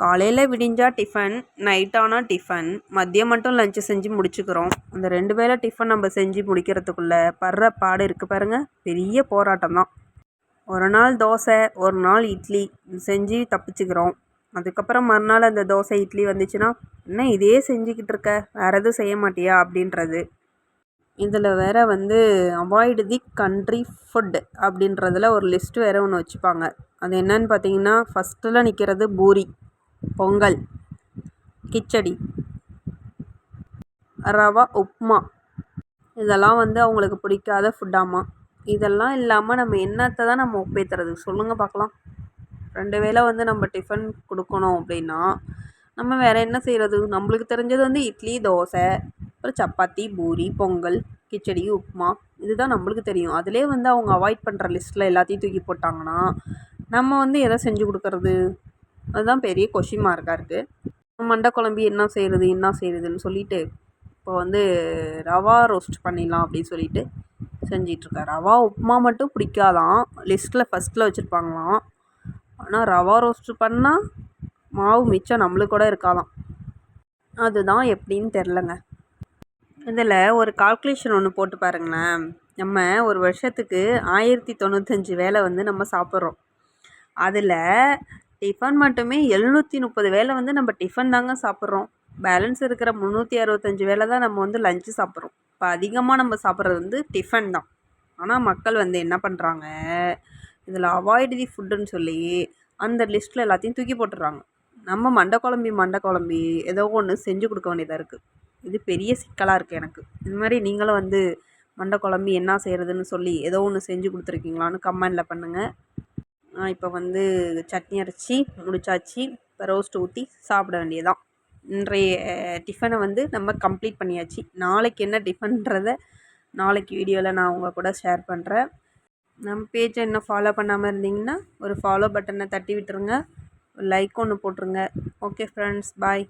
காலையில் விடிஞ்சா tiffin, night ஆனால் டிஃபன், மதியம் மட்டும் லஞ்சு செஞ்சு முடிச்சுக்கிறோம். அந்த 2 வேளை டிஃபன் நம்ம செஞ்சு முடிக்கிறதுக்குள்ளே படுற பாடு இருக்குது பாருங்கள், பெரிய போராட்டம் தான். ஒரு நாள் தோசை, ஒரு நாள் இட்லி செஞ்சு தப்பிச்சுக்கிறோம். அதுக்கப்புறம் மறுநாள் அந்த தோசை இட்லி வந்துச்சுன்னா, என்ன இதே செஞ்சுக்கிட்டு இருக்க, வேறு எதுவும் செய்ய மாட்டியா அப்படின்றது. இதில் வேறு அவாய்டு தி கண்ட்ரி ஃபுட் அப்படின்றதுல ஒரு லிஸ்ட் வேறு ஒன்று வச்சுப்பாங்க. அது என்னன்னு பார்த்தீங்கன்னா, ஃபஸ்ட்டில் நிற்கிறது பூரி, பொங்கல், கிச்சடி, ரவா உப்புமா. இதெல்லாம் அவங்களுக்கு பிடிக்காத ஃபுட்டாமா. இதெல்லாம் இல்லாமல் நம்ம என்னத்தை தான் நம்ம ஒப்பேத்துறது சொல்லுங்கள் பார்க்கலாம். 2 வேளை நம்ம டிஃபன் கொடுக்கணும் அப்படின்னா நம்ம வேறு என்ன செய்கிறது? நம்மளுக்கு தெரிஞ்சது இட்லி, தோசை, அப்புறம் சப்பாத்தி, பூரி, பொங்கல், கிச்சடி, உப்புமா. இதுதான் நம்மளுக்கு தெரியும். அதிலே அவங்க அவாய்ட் பண்ணுற லிஸ்ட்டில் எல்லாத்தையும் தூக்கி போட்டாங்கன்னா நம்ம எதை செஞ்சு கொடுக்கறது? அதுதான் பெரிய கொஷின் மார்க்காக இருக்குது. மண்டை குழம்பி என்ன செய்கிறதுன்னு சொல்லிட்டு இப்போ ரவா ரோஸ்ட் பண்ணிடலாம் அப்படின்னு சொல்லிட்டு செஞ்சிட்ருக்கேன். ரவா உப்புமா மட்டும் பிடிக்காதான், லிஸ்ட்டில் ஃபஸ்ட்டில் வச்சுருப்பாங்களாம். ஆனால் ரவா ரோஸ்ட்டு பண்ணால் மாவு மிச்சம் நம்மளுக்கு கூட இருக்காதான். அதுதான் எப்படின்னு தெரிலங்க. இதில் ஒரு கால்குலேஷன் ஒன்று போட்டு பாருங்களேன். நம்ம ஒரு வருஷத்துக்கு 1095 வேளை நம்ம சாப்பிட்றோம். அதில் டிஃபன் மட்டுமே 730 வேளை நம்ம டிஃபன் தாங்க சாப்பிட்றோம். பேலன்ஸ் இருக்கிற 365 வேளை தான் நம்ம லஞ்சு சாப்பிட்றோம். இப்போ அதிகமாக நம்ம சாப்பிட்றது டிஃபன் தான். ஆனால் மக்கள் என்ன பண்ணுறாங்க, இதில் அவாய்டு தி ஃபுட்டுன்னு சொல்லி அந்த லிஸ்ட்டில் எல்லாத்தையும் தூக்கி போட்டுடுறாங்க. நம்ம மண்டை குழம்பி ஏதோ ஒன்று செஞ்சு கொடுக்க வேண்டியதாக இருக்குது. இது பெரிய சிக்கலாக இருக்குது எனக்கு. இது மாதிரி நீங்களும் மண்டை குழம்பி என்ன செய்கிறதுன்னு சொல்லி ஏதோ ஒன்று செஞ்சு கொடுத்துருக்கீங்களான்னு கமெண்டில் பண்ணுங்கள். இப்போ சட்னி அரைச்சி முடிச்சாச்சு. இப்போ ரோஸ்ட் ஊற்றி சாப்பிட வேண்டியதான். இன்றைய டிஃபனை நம்ம கம்ப்ளீட் பண்ணியாச்சு. நாளைக்கு என்ன டிஃபன்றதை நாளைக்கு வீடியோவில் நான் உங்கள் கூட ஷேர் பண்ணுறேன். நம்ம பேஜை இன்னும் ஃபாலோ பண்ணாமல் இருந்தீங்கன்னா ஒரு ஃபாலோ பட்டனை தட்டி விட்டுருங்க, ஒரு லைக் ஒன்று போட்டுருங்க. ஓகே ஃப்ரெண்ட்ஸ், பாய்.